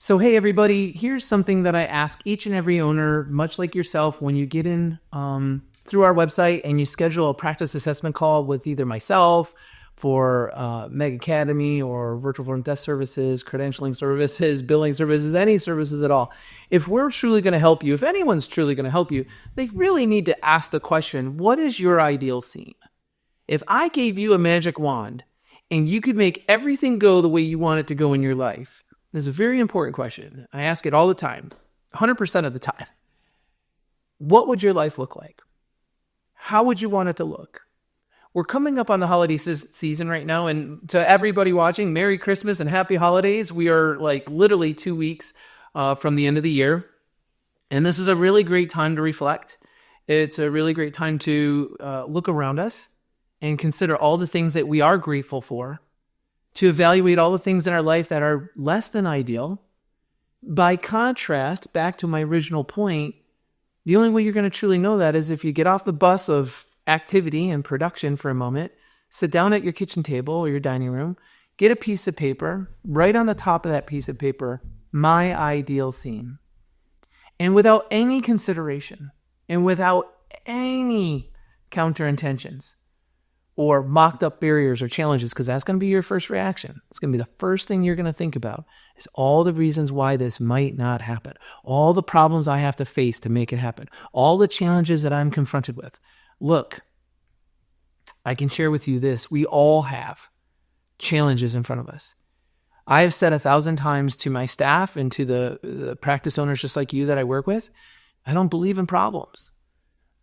So, hey, everybody, here's something that I ask each and every owner, much like yourself, when you get in through our website and you schedule a practice assessment call with either myself for Meg Academy or virtual front desk services, credentialing services, billing services, any services at all. If we're truly going to help you, if anyone's truly going to help you, they really need to ask the question, what is your ideal scene? If I gave you a magic wand and you could make everything go the way you want it to go in your life, this is a very important question. I ask it all the time, 100% of the time. What would your life look like? How would you want it to look? We're coming up on the holiday season right now, and to everybody watching, Merry Christmas and Happy Holidays. We are like literally 2 weeks from the end of the year, and this is a really great time to reflect. It's a really great time to look around us and consider all the things that we are grateful for, to evaluate all the things in our life that are less than ideal. By contrast, back to my original point, the only way you're going to truly know that is if you get off the bus of activity and production for a moment, sit down at your kitchen table or your dining room, get a piece of paper, write on the top of that piece of paper, my ideal scene. And without any consideration and without any counter intentions or mocked up barriers or challenges, because that's going to be your first reaction. It's going to be the first thing you're going to think about is all the reasons why this might not happen, all the problems I have to face to make it happen, all the challenges that I'm confronted with. Look, I can share with you this. We all have challenges in front of us. I have said 1,000 times to my staff and to the practice owners just like you that I work with, I don't believe in problems.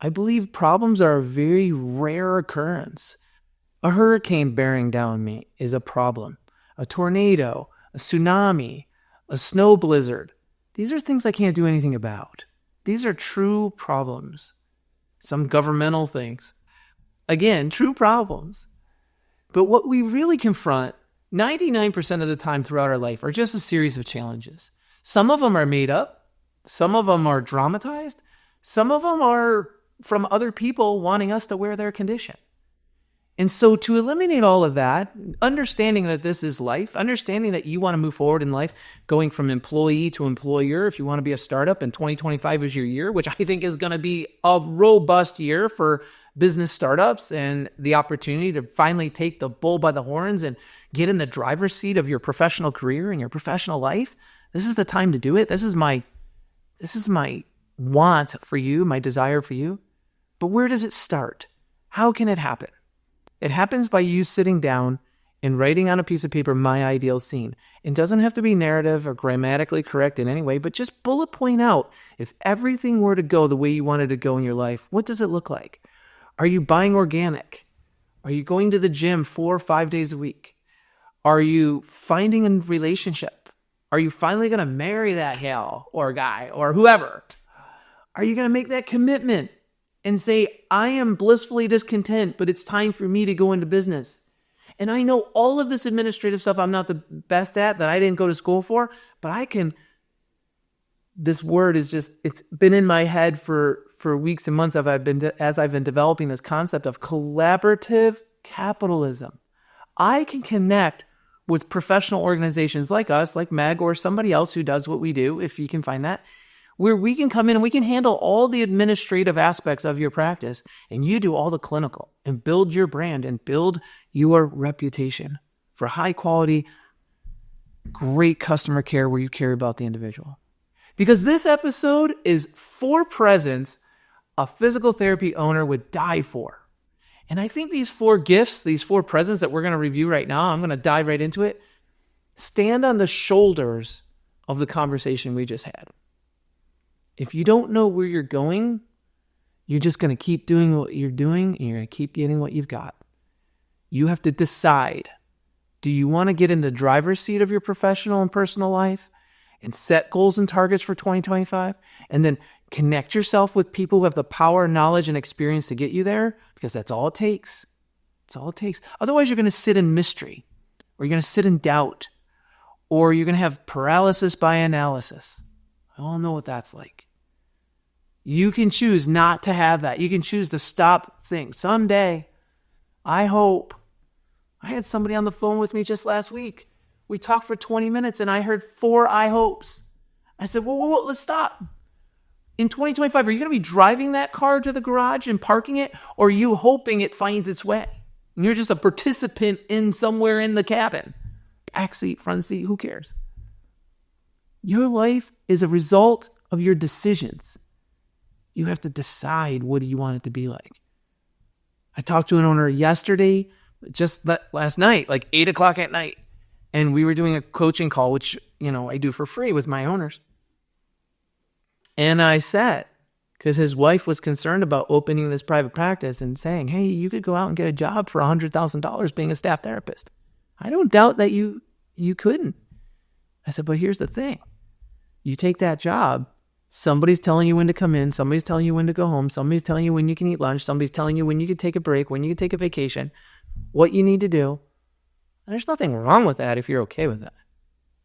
I believe problems are a very rare occurrence. A hurricane bearing down me is a problem. A tornado, a tsunami, a snow blizzard. These are things I can't do anything about. These are true problems. Some governmental things. Again, true problems. But what we really confront 99% of the time throughout our life are just a series of challenges. Some of them are made up. Some of them are dramatized. Some of them are from other people wanting us to wear their condition. And so to eliminate all of that, understanding that this is life, understanding that you want to move forward in life, going from employee to employer, if you want to be a startup and 2025 is your year, which I think is going to be a robust year for business startups and the opportunity to finally take the bull by the horns and get in the driver's seat of your professional career and your professional life. This is the time to do it. This is my want for you, my desire for you. But where does it start? How can it happen? It happens by you sitting down and writing on a piece of paper, my ideal scene. It doesn't have to be narrative or grammatically correct in any way, but just bullet point out, if everything were to go the way you wanted to go in your life, what does it look like? Are you buying organic? Are you going to the gym 4 or 5 days a week? Are you finding a relationship? Are you finally going to marry that gal or guy or whoever? Are you going to make that commitment and say, I am blissfully discontent, but it's time for me to go into business? And I know all of this administrative stuff I'm not the best at, that I didn't go to school for, but I can. This word is just, it's been in my head for weeks and months as I've been developing this concept of collaborative capitalism. I can connect with professional organizations like us, like Meg, or somebody else who does what we do, if you can find that, where we can come in and we can handle all the administrative aspects of your practice, and you do all the clinical and build your brand and build your reputation for high quality, great customer care where you care about the individual. Because this episode is 4 presents a physical therapy owner would die for. And I think these 4 gifts, these 4 presents that we're going to review right now, I'm going to dive right into it, stand on the shoulders of the conversation we just had. If you don't know where you're going, you're just going to keep doing what you're doing, and you're going to keep getting what you've got. You have to decide, do you want to get in the driver's seat of your professional and personal life and set goals and targets for 2025, and then connect yourself with people who have the power, knowledge, and experience to get you there? Because that's all it takes. That's all it takes. Otherwise, you're going to sit in mystery, or you're going to sit in doubt, or you're going to have paralysis by analysis. I all know what that's like. You can choose not to have that. You can choose to stop saying, someday, I hope. I had somebody on the phone with me just last week. We talked for 20 minutes and I heard 4 I hopes. I said, whoa, let's stop. In 2025, are you going to be driving that car to the garage and parking it, or are you hoping it finds its way? And you're just a participant in somewhere in the cabin. Back seat, front seat, who cares? Your life is a result of your decisions. You have to decide what do you want it to be like. I talked to an owner yesterday, just last night, like 8 o'clock at night, and we were doing a coaching call, which, I do for free with my owners. And I said, because his wife was concerned about opening this private practice and saying, hey, you could go out and get a job for $100,000 being a staff therapist. I don't doubt that you couldn't. I said, but here's the thing. You take that job, somebody's telling you when to come in, somebody's telling you when to go home, somebody's telling you when you can eat lunch, somebody's telling you when you can take a break, when you can take a vacation, what you need to do. And there's nothing wrong with that if you're okay with that.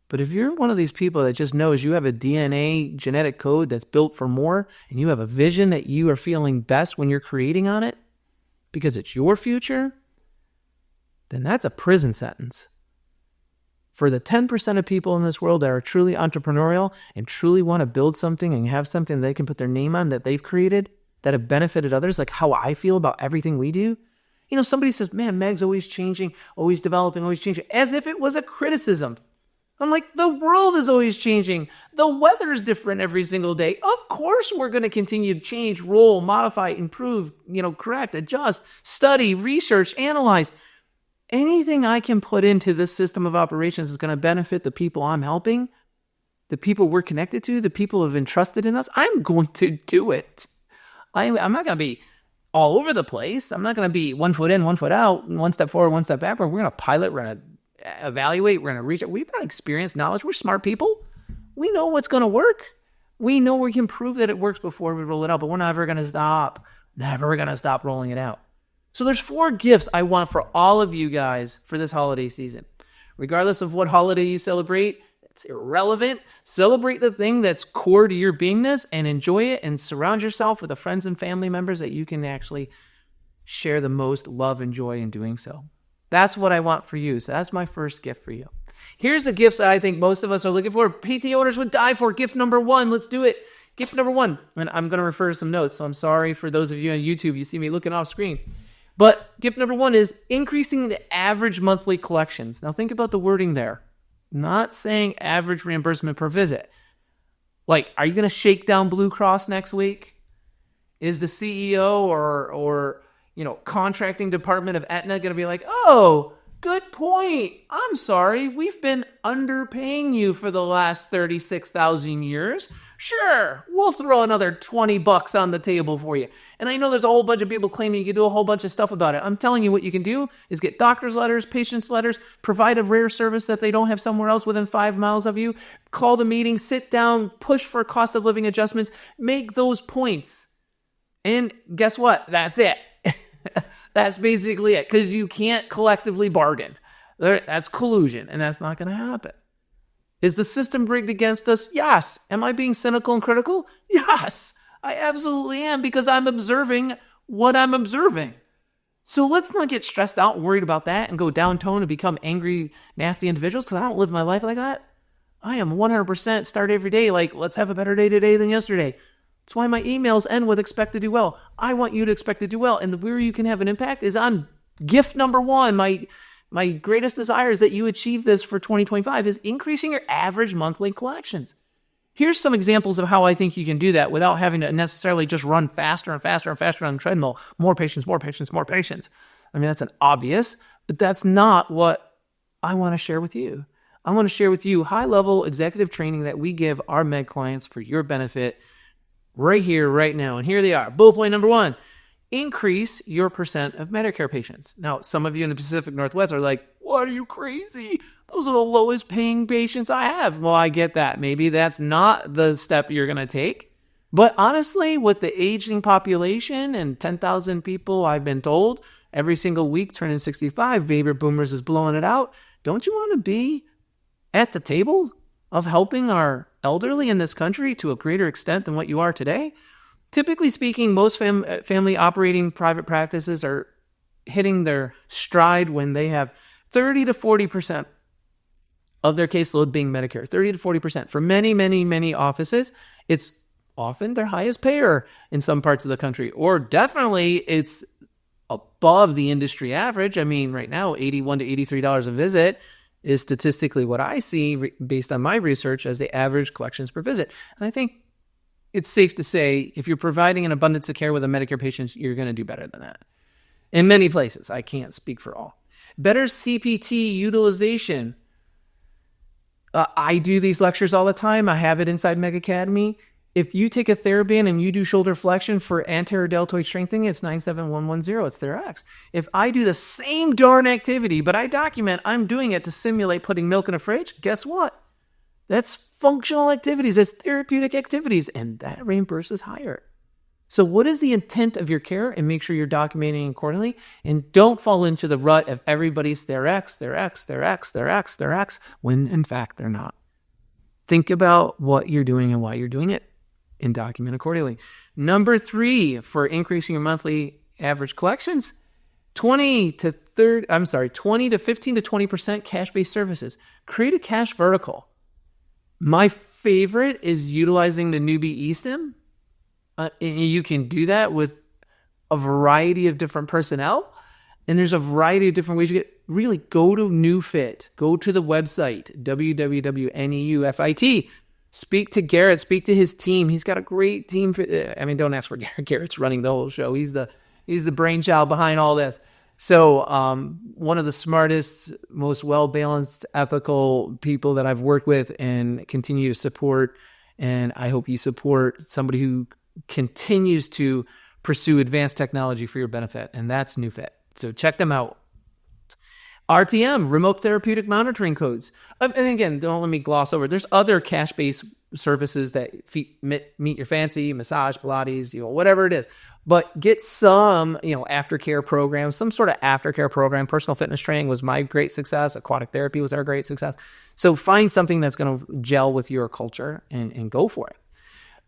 But if you're one of these people that just knows you have a DNA genetic code that's built for more, and you have a vision that you are feeling best when you're creating on it, because it's your future, then that's a prison sentence. For the 10% of people in this world that are truly entrepreneurial and truly want to build something and have something they can put their name on that they've created, that have benefited others, like how I feel about everything we do. Somebody says, man, Meg's always changing, always developing, always changing, as if it was a criticism. I'm like, the world is always changing. The weather is different every single day. Of course, we're going to continue to change, roll, modify, improve, correct, adjust, study, research, analyze. Anything I can put into this system of operations is going to benefit the people I'm helping, the people we're connected to, the people who have entrusted in us. I'm going to do it. I'm not going to be all over the place. I'm not going to be 1 foot in, 1 foot out, 1 step forward, 1 step backward. We're going to pilot, we're going to evaluate, we're going to reach it. We've got experience, knowledge. We're smart people. We know what's going to work. We know we can prove that it works before we roll it out, but we're never going to stop. Never going to stop rolling it out. So there's 4 gifts I want for all of you guys for this holiday season. Regardless of what holiday you celebrate, it's irrelevant. Celebrate the thing that's core to your beingness and enjoy it, and surround yourself with the friends and family members that you can actually share the most love and joy in doing so. That's what I want for you. So that's my first gift for you. Here's the gifts that I think most of us are looking for. PT owners would die for. Gift number 1. Let's do it. Gift number 1. And I'm going to refer to some notes. So I'm sorry for those of you on YouTube. You see me looking off screen. But gift number 1 is increasing the average monthly collections. Now think about the wording there. Not saying average reimbursement per visit. Like, are you going to shake down Blue Cross next week? Is the CEO or contracting department of Aetna going to be like, oh, good point. I'm sorry. We've been underpaying you for the last 36,000 years. Sure, we'll throw another $20 on the table for you. And I know there's a whole bunch of people claiming you can do a whole bunch of stuff about it. I'm telling you what you can do is get doctor's letters, patient's letters, provide a rare service that they don't have somewhere else within 5 miles of you, call the meeting, sit down, push for cost of living adjustments, make those points. And guess what? That's it. That's basically it, because you can't collectively bargain. That's collusion, and that's not going to happen. Is the system rigged against us? Yes. Am I being cynical and critical? Yes, I absolutely am, because I'm observing what I'm observing. So let's not get stressed out and worried about that and go down-tone and become angry, nasty individuals, because I don't live my life like that. I am 100% start every day like, let's have a better day today than yesterday. That's why my emails end with expect to do well. I want you to expect to do well. And the where you can have an impact is on gift number 1. My greatest desire is that you achieve this for 2025 is increasing your average monthly collections. Here's some examples of how I think you can do that without having to necessarily just run faster and faster and faster on the treadmill. More patients, more patients, more patients. I mean, that's an obvious, but that's not what I want to share with you. I want to share with you high-level executive training that we give our med clients for your benefit right here, right now. And here they are. Bullet point number 1, increase your percent of Medicare patients. Now, some of you in the Pacific Northwest are like, what, are you crazy? Those are the lowest paying patients I have. Well, I get that. Maybe that's not the step you're going to take. But honestly, with the aging population and 10,000 people, I've been told, every single week turning 65, baby boomers is blowing it out. Don't you want to be at the table of helping our elderly in this country to a greater extent than what you are today? Typically speaking, most family operating private practices are hitting their stride when they have 30 to 40% of their caseload being Medicare, 30 to 40%. For many, many, many offices, it's often their highest payer in some parts of the country, or definitely it's above the industry average. I mean, right now, $81 to $83 a visit is statistically what I see based on my research as the average collections per visit. And I think it's safe to say if you're providing an abundance of care with a Medicare patient, you're going to do better than that. In many places, I can't speak for all. Better CPT utilization. I do these lectures all the time. I have it inside Meg Academy. If you take a TheraBand and you do shoulder flexion for anterior deltoid strengthening, it's 97110. It's TheraX. If I do the same darn activity, but I document I'm doing it to simulate putting milk in a fridge, guess what? That's functional activities. That's therapeutic activities, and that reimburses higher. So what is the intent of your care? And make sure you're documenting accordingly. And don't fall into the rut of everybody's TheraX, TheraX, TheraX, TheraX, TheraX, when in fact they're not. Think about what you're doing and why you're doing it, and document accordingly. Number 3, for increasing your monthly average collections, 20 to 15 to 20% cash-based services. Create a cash vertical. My favorite is utilizing the newbie eSIM. You can do that with a variety of different personnel, and there's a variety of different ways you get. Really, go to NewFit. Go to the website, www.neufit. Speak to Garrett. Speak to his team. He's got a great team. Don't ask for Garrett. Garrett's running the whole show. He's the brainchild behind all this. So one of the smartest, most well-balanced, ethical people that I've worked with and continue to support. And I hope you support somebody who continues to pursue advanced technology for your benefit. And that's NewFit. So check them out. RTM, remote therapeutic monitoring codes. And again, don't let me gloss over. There's other cash-based services that meet your fancy, massage, Pilates, whatever it is. But get some, aftercare program, some sort of aftercare program. Personal fitness training was my great success. Aquatic therapy was our great success. So find something that's going to gel with your culture and go for it.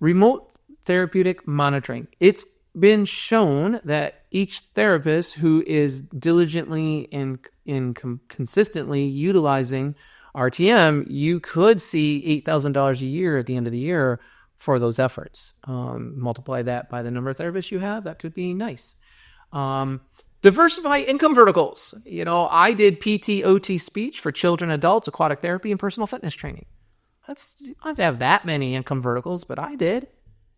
Remote therapeutic monitoring. It's been shown that each therapist who is diligently and consistently utilizing RTM, you could see $8,000 a year at the end of the year for those efforts. Multiply that by the number of therapists you have, that could be nice. Diversify income verticals. I did PT, OT, speech for children, adults, aquatic therapy, and personal fitness training. I don't have that many income verticals, but I did.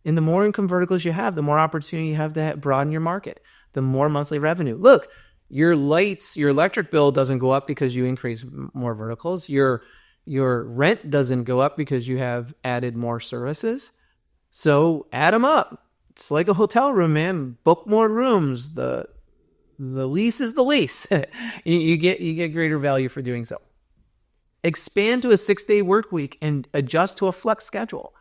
And the more income verticals you have, the more opportunity you have to broaden your market, the more monthly revenue. Look, your electric bill doesn't go up because you increase more verticals. Your rent doesn't go up because you have added more services. So add them up. It's like a hotel room, man. Book more rooms. The lease is the lease. you get greater value for doing so. Expand to a 6-day work week and adjust to a flex schedule.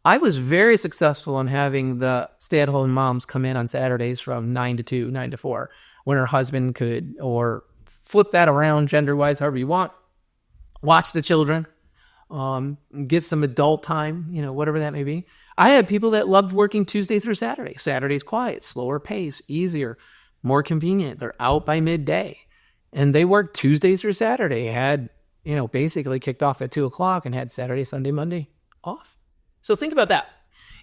I was very successful in having the stay-at-home moms come in on Saturdays from 9 to 2, 9 to 4, when her husband could, or flip that around gender-wise, however you want. Watch the children, get some adult time, whatever that may be. I had people that loved working Tuesday through Saturday. Saturday's quiet, slower pace, easier, more convenient. They're out by midday. And they worked Tuesday through Saturday, had, basically kicked off at 2 o'clock and had Saturday, Sunday, Monday off. So think about that.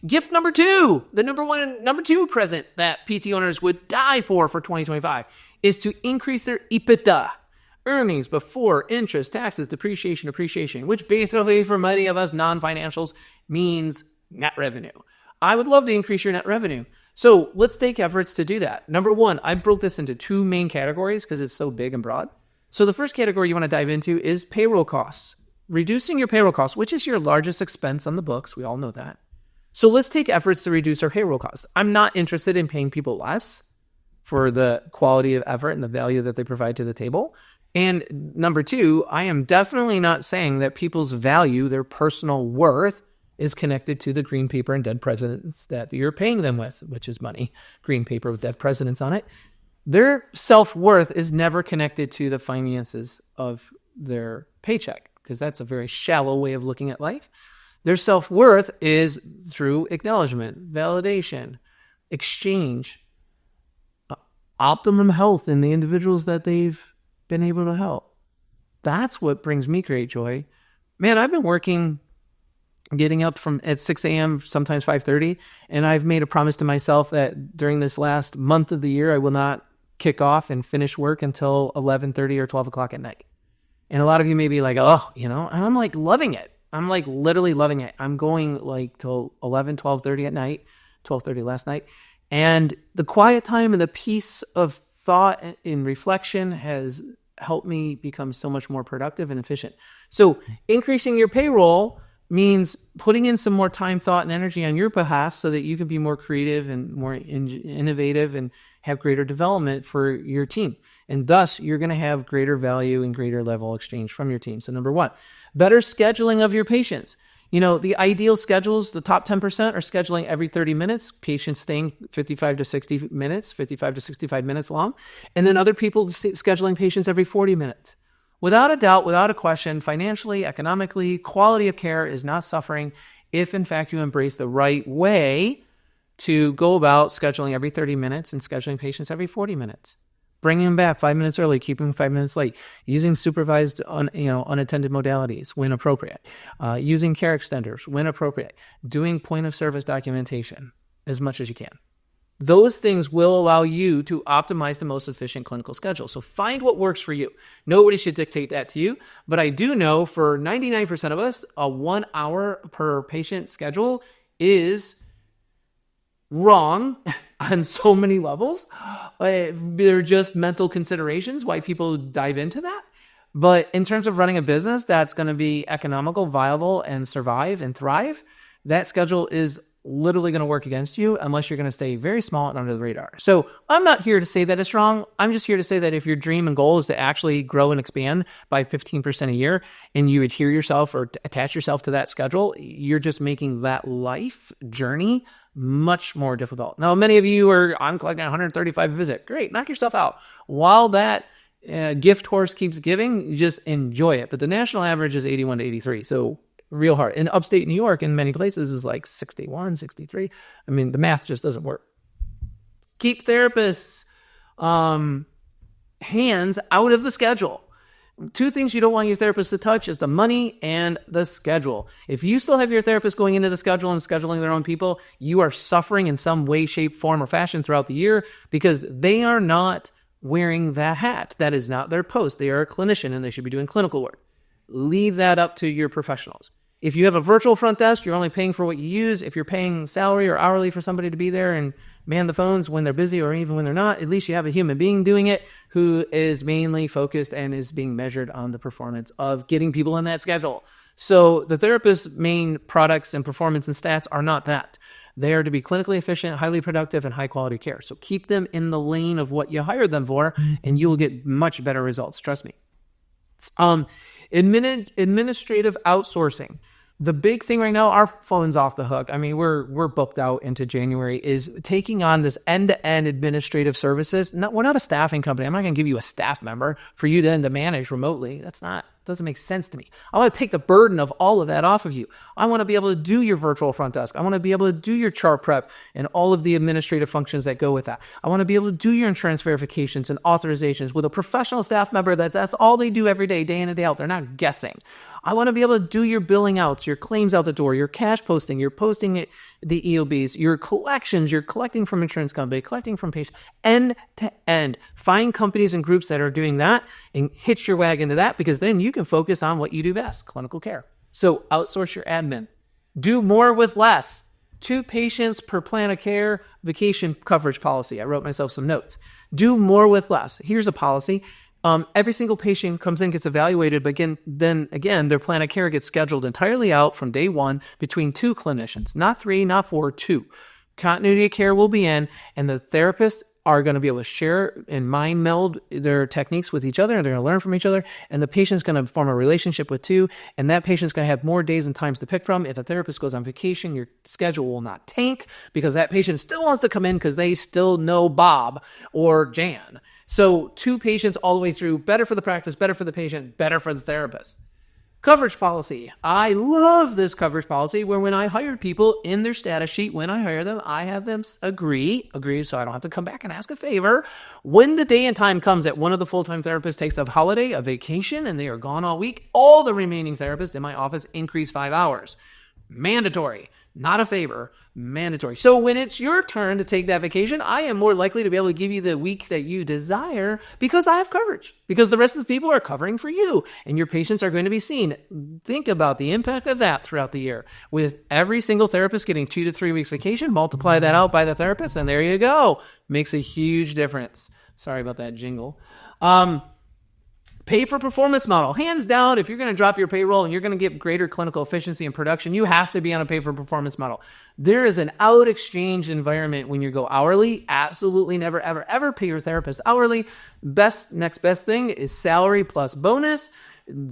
Gift number 2, the number 2 present that PT owners would die for 2025 is to increase their EBITDA, earnings before interest, taxes, depreciation, appreciation, which basically for many of us non-financials means net revenue. I would love to increase your net revenue. So let's take efforts to do that. Number 1, I broke this into 2 main categories because it's so big and broad. So the first category you want to dive into is payroll costs. Reducing your payroll costs, which is your largest expense on the books. We all know that. So let's take efforts to reduce our payroll costs. I'm not interested in paying people less for the quality of effort and the value that they provide to the table. And number 2, I am definitely not saying that people's value, their personal worth, is connected to the green paper and dead presidents that you're paying them with, which is money, green paper with dead presidents on it. Their self-worth is never connected to the finances of their paycheck, because that's a very shallow way of looking at life. Their self-worth is through acknowledgement, validation, exchange, optimum health in the individuals that they've been able to help. That's what brings me great joy. Man, I've been working, getting up at 6 a.m., sometimes 5:30, and I've made a promise to myself that during this last month of the year, I will not kick off and finish work until 11:30 or 12 o'clock at night. And a lot of you may be like, oh, and I'm like loving it. I'm like literally loving it. I'm going like till 11, 12:30 at night, 12:30 last night. And the quiet time and the peace of thought and reflection has helped me become so much more productive and efficient. So increasing your payroll means putting in some more time, thought, and energy on your behalf so that you can be more creative and more innovative and have greater development for your team. And thus, you're going to have greater value and greater level exchange from your team. So number one, better scheduling of your patients. The ideal schedules, the top 10% are scheduling every 30 minutes, patients staying 55 to 60 minutes, 55 to 65 minutes long. And then other people scheduling patients every 40 minutes. Without a doubt, without a question, financially, economically, quality of care is not suffering if, in fact, you embrace the right way to go about scheduling every 30 minutes and scheduling patients every 40 minutes. Bringing them back 5 minutes early, keeping them 5 minutes late, using supervised, unattended modalities when appropriate, using care extenders when appropriate, doing point of service documentation as much as you can. Those things will allow you to optimize the most efficient clinical schedule. So find what works for you. Nobody should dictate that to you, but I do know for 99% of us, a 1 hour per patient schedule is wrong on so many levels. They're just mental considerations why people dive into that. But in terms of running a business that's going to be economical, viable, and survive and thrive, that schedule is literally going to work against you unless you're going to stay very small and under the radar. So I'm not here to say that it's wrong. I'm just here to say that if your dream and goal is to actually grow and expand by 15% a year and you adhere yourself or attach yourself to that schedule, you're just making that life journey much more difficult. Now, many of you I'm collecting 135 a visit. Great, knock yourself out. While that gift horse keeps giving, just enjoy it. But the national average is 81 to 83. So real hard. In upstate New York, in many places, is like 61, 63. I mean, the math just doesn't work. Keep therapists' hands out of the schedule. Two things you don't want your therapist to touch is the money and the schedule. If you still have your therapist going into the schedule and scheduling their own people, you are suffering in some way, shape, form, or fashion throughout the year because they are not wearing that hat. That is not their post. They are a clinician and they should be doing clinical work. Leave that up to your professionals. If you have a virtual front desk, you're only paying for what you use. If you're paying salary or hourly for somebody to be there and man the phones when they're busy or even when they're not, at least you have a human being doing it who is mainly focused and is being measured on the performance of getting people in that schedule. So the therapist's main products and performance and stats are not that. They are to be clinically efficient, highly productive, and high quality care. So keep them in the lane of what you hired them for, and you will get much better results. Trust me. Administrative outsourcing. The big thing right now, our phone's off the hook. I mean, we're booked out into January, is taking on this end-to-end administrative services. We're not a staffing company. I'm not going to give you a staff member for you then to manage remotely. Doesn't make sense to me. I want to take the burden of all of that off of you. I want to be able to do your virtual front desk. I want to be able to do your chart prep and all of the administrative functions that go with that. I want to be able to do your insurance verifications and authorizations with a professional staff member that's all they do every day, day in and day out. They're not guessing. I want to be able to do your billing outs, your claims out the door, your cash posting, you're posting it, the EOBs, your collections, you're collecting from insurance company, collecting from patients, end to end. Find companies and groups that are doing that and hitch your wagon to that because then you can focus on what you do best, clinical care. So outsource your admin. Do more with less. 2 patients per plan of care, vacation coverage policy. I wrote myself some notes. Do more with less. Here's a policy. Every single patient comes in, gets evaluated, but then again, their plan of care gets scheduled entirely out from day one between 2 clinicians, not 3, not 4, 2. Continuity of care will be in, and the therapists are going to be able to share and mind meld their techniques with each other, and they're going to learn from each other, and the patient's going to form a relationship with 2, and that patient's going to have more days and times to pick from. If the therapist goes on vacation, your schedule will not tank because that patient still wants to come in because they still know Bob or Jan. So 2 patients all the way through, better for the practice, better for the patient, better for the therapist. Coverage policy. I love this coverage policy where when I hire people in their status sheet, when I hire them, I have them agree so I don't have to come back and ask a favor. When the day and time comes that one of the full-time therapists takes a holiday, a vacation, and they are gone all week, all the remaining therapists in my office increase 5 hours. Mandatory. Not a favor, mandatory. So when it's your turn to take that vacation, I am more likely to be able to give you the week that you desire because I have coverage, because the rest of the people are covering for you and your patients are going to be seen. Think about the impact of that throughout the year. With every single therapist getting 2 to 3 weeks vacation, multiply that out by the therapist, and there you go. Makes a huge difference. Sorry about that jingle. Pay for performance model. Hands down, if you're going to drop your payroll and you're going to get greater clinical efficiency and production, you have to be on a pay for performance model. There is an out exchange environment when you go hourly. Absolutely never, ever, ever pay your therapist hourly. Next best thing is salary plus bonus.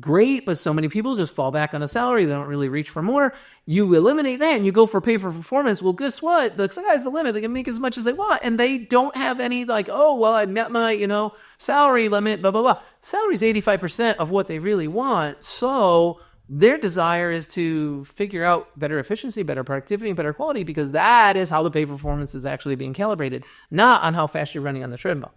Great, but so many people just fall back on a salary. They don't really reach for more. You eliminate that and you go for pay for performance. Well, guess what? The sky's the limit. They can make as much as they want. And they don't have any I met my, salary limit, blah, blah, blah. Salary is 85% of what they really want. So their desire is to figure out better efficiency, better productivity, and better quality, because that is how the pay for performance is actually being calibrated, not on how fast you're running on the treadmill.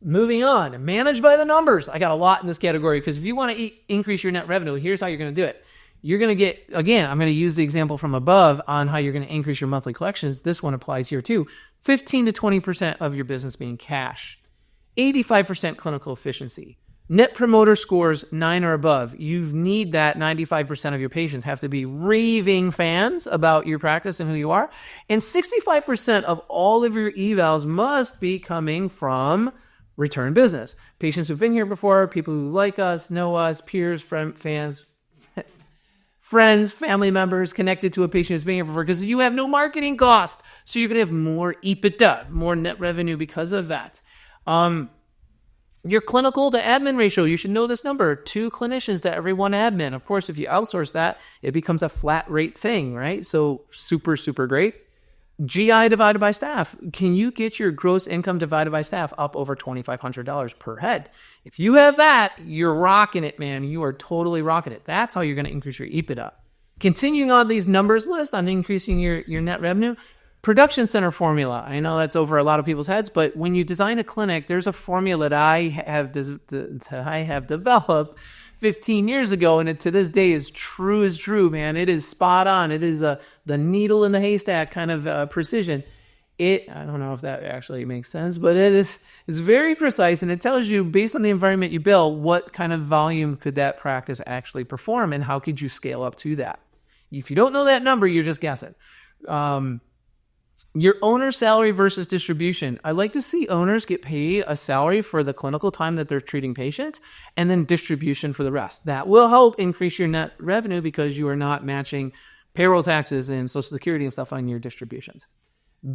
Moving on, manage by the numbers. I got a lot in this category because if you want to increase your net revenue, here's how you're going to do it. You're going to get, again, I'm going to use the example from above on how you're going to increase your monthly collections. This one applies here too. 15 to 20% of your business being cash. 85% clinical efficiency. Net promoter scores 9 or above. You need that. 95% of your patients have to be raving fans about your practice and who you are. And 65% of all of your evals must be coming from return business. Patients who've been here before, people who like us, know us, peers, fans, friends, family members connected to a patient who's been here before, because you have no marketing cost. So you're going to have more EBITDA, more net revenue because of that. Your clinical to admin ratio, you should know this number, 2 clinicians to every 1 admin. Of course, if you outsource that, it becomes a flat rate thing, right? So super, super great. GI divided by staff. Can you get your gross income divided by staff up over $2,500 per head? If you have that, you're rocking it, man. You are totally rocking it. That's how you're going to increase your EBITDA. Continuing on these numbers list on increasing your net revenue, production center formula. I know that's over a lot of people's heads, but when you design a clinic, there's a formula that I have developed 15 years ago, and it to this day is true as true, man. It is spot on. It is the needle in the haystack kind of precision. I don't know if that actually makes sense, but it's very precise, and it tells you, based on the environment you build, what kind of volume could that practice actually perform, and how could you scale up to that. If you don't know that number, you're just guessing. Your owner's salary versus distribution. I like to see owners get paid a salary for the clinical time that they're treating patients, and then distribution for the rest. That will help increase your net revenue because you are not matching payroll taxes and Social Security and stuff on your distributions.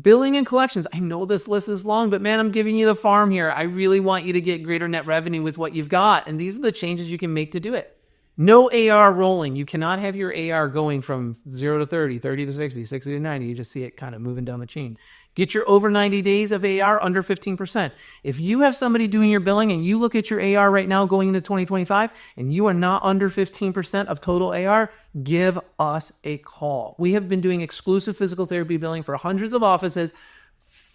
Billing and collections. I know this list is long, but man, I'm giving you the farm here. I really want you to get greater net revenue with what you've got, and these are the changes you can make to do it. No AR rolling. You cannot have your AR going from 0 to 30, 30 to 60, 60 to 90. You just see it kind of moving down the chain. Get your over 90 days of AR under 15%. If you have somebody doing your billing and you look at your AR right now going into 2025 and you are not under 15% of total AR, give us a call. We have been doing exclusive physical therapy billing for hundreds of offices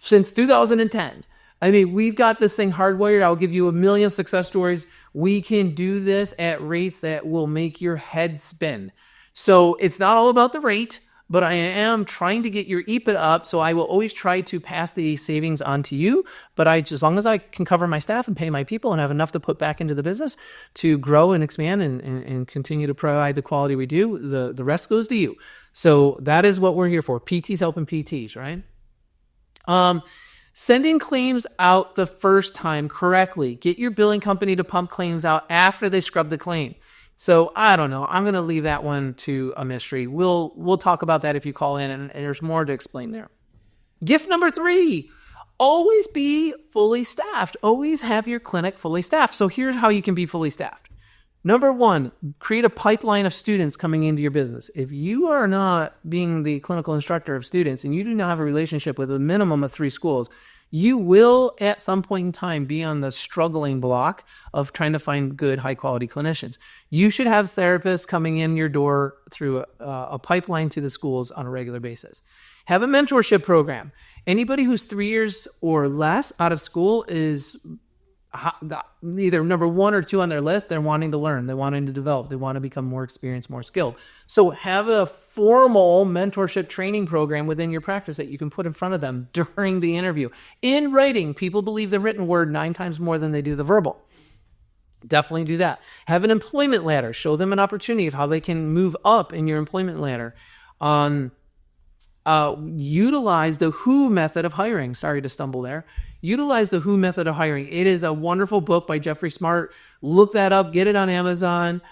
since 2010. I mean, we've got this thing hardwired. I'll give you a million success stories. We can do this at rates that will make your head spin. So it's not all about the rate, but I am trying to get your EBITDA up. So I will always try to pass the savings on to you. But as long as I can cover my staff and pay my people and have enough to put back into the business to grow and expand and continue to provide the quality we do, the rest goes to you. So that is what we're here for. PTs helping PTs, right? Sending claims out the first time correctly. Get your billing company to pump claims out after they scrub the claim. So I don't know. I'm going to leave that one to a mystery. We'll talk about that if you call in, and there's more to explain there. Gift number 3, always be fully staffed. Always have your clinic fully staffed. So here's how you can be fully staffed. Number 1, create a pipeline of students coming into your business. If you are not being the clinical instructor of students and you do not have a relationship with a minimum of 3 schools, You will at some point in time be on the struggling block of trying to find good, high quality clinicians. You should have therapists coming in your door through a pipeline to the schools on a regular basis. Have a mentorship program. Anybody who's 3 years or less out of school is either number 1 or 2 on their list. They're wanting to learn, they're wanting to develop, they want to become more experienced, more skilled. So have a formal mentorship training program within your practice that you can put in front of them during the interview. In writing, people believe the written word 9 times more than they do the verbal. Definitely do that. Have an employment ladder. Show them an opportunity of how they can move up in your employment ladder. Utilize the WHO method of hiring. Sorry to stumble there. Utilize the WHO method of hiring. It is a wonderful book by Jeffrey Smart. Look that up. Get it on Amazon.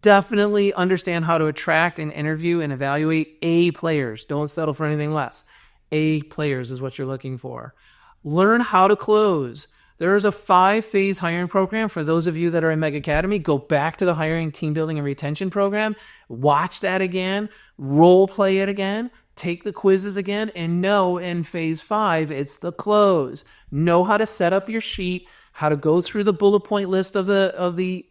Definitely understand how to attract and interview and evaluate A players. Don't settle for anything less. A players is what you're looking for. Learn how to close. There is a 5-phase hiring program. For those of you that are in Mega Academy, go back to the hiring, team building, and retention program. Watch that again. Role play it again. Take the quizzes again, and know in phase 5, it's the close. Know how to set up your sheet, how to go through the bullet point list of the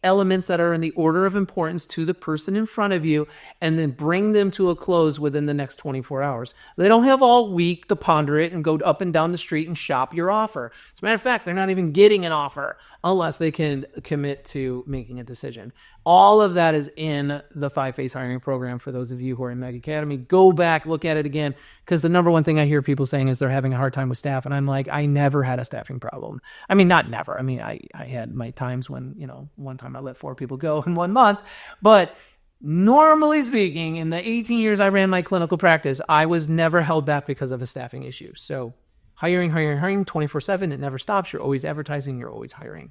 elements that are in the order of importance to the person in front of you, and then bring them to a close within the next 24 hours. They don't have all week to ponder it and go up and down the street and shop your offer. As a matter of fact, they're not even getting an offer unless they can commit to making a decision. All of that is in the 5-phase hiring program for those of you who are in Mega Academy. Go back, look at it again, because the number one thing I hear people saying is they're having a hard time with staff. And I'm like, I never had a staffing problem. I mean, not never. I mean, I had my times when, one time I let 4 people go in 1 month. But normally speaking, in the 18 years I ran my clinical practice, I was never held back because of a staffing issue. So hiring 24/7, it never stops. You're always advertising, you're always hiring.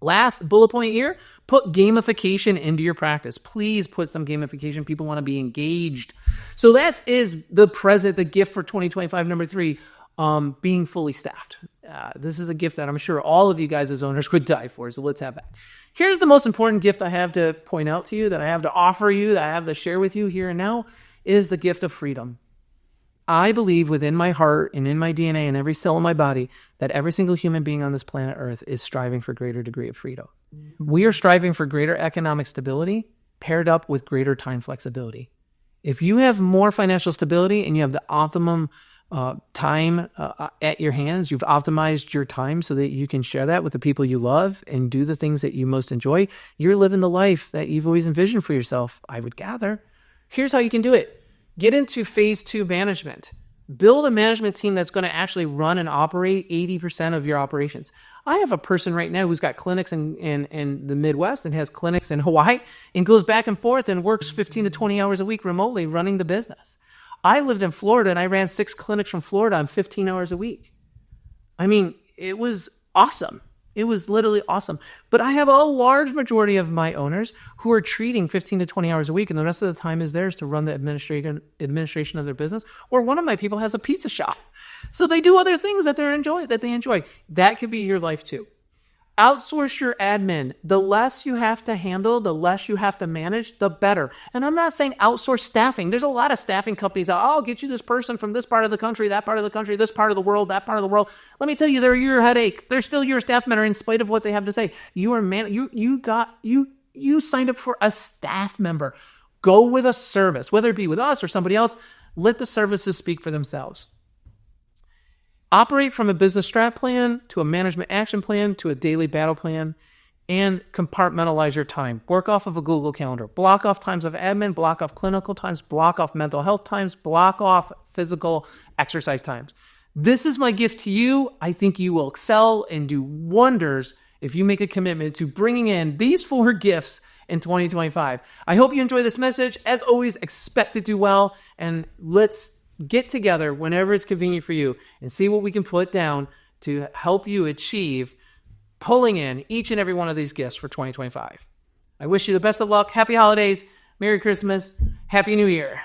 Last bullet point here, put gamification into your practice. Please put some gamification. People want to be engaged. So that is the gift for 2025, number 3, being fully staffed. This is a gift that I'm sure all of you guys as owners would die for, so let's have that. Here's the most important gift I have to point out to you, that I have to offer you, that I have to share with you here and now, is the gift of freedom. I believe within my heart and in my DNA and every cell in my body that every single human being on this planet Earth is striving for a greater degree of freedom. We are striving for greater economic stability paired up with greater time flexibility. If you have more financial stability and you have the optimum time at your hands, you've optimized your time so that you can share that with the people you love and do the things that you most enjoy, you're living the life that you've always envisioned for yourself, I would gather. Here's how you can do it. Get into phase 2 management. Build a management team that's going to actually run and operate 80% of your operations. I have a person right now who's got clinics in the Midwest and has clinics in Hawaii and goes back and forth and works 15 to 20 hours a week remotely running the business. I lived in Florida and I ran 6 clinics from Florida on 15 hours a week. I mean, it was awesome. It was literally awesome. But I have a large majority of my owners who are treating 15 to 20 hours a week, and the rest of the time is theirs to run the administration of their business. Or one of my people has a pizza shop. So they do other things that they enjoy. That could be your life too. Outsource your admin. The less you have to handle, the less you have to manage, the better. And I'm not saying outsource staffing. There's a lot of staffing companies out, I'll get you this person from this part of the country, that part of the country, this part of the world, that part of the world. Let me tell you, they're your headache. They're still your staff member in spite of what they have to say. You signed up for a staff member. Go with a service, whether it be with us or somebody else. Let the services speak for themselves. Operate from a business strat plan to a management action plan to a daily battle plan, and compartmentalize your time. Work off of a Google Calendar. Block off times of admin, block off clinical times, block off mental health times, block off physical exercise times. This is my gift to you. I think you will excel and do wonders if you make a commitment to bringing in these 4 gifts in 2025. I hope you enjoy this message. As always, expect to do well, and let's get together whenever it's convenient for you and see what we can put down to help you achieve pulling in each and every one of these gifts for 2025. I wish you the best of luck. Happy holidays. Merry Christmas. Happy New Year.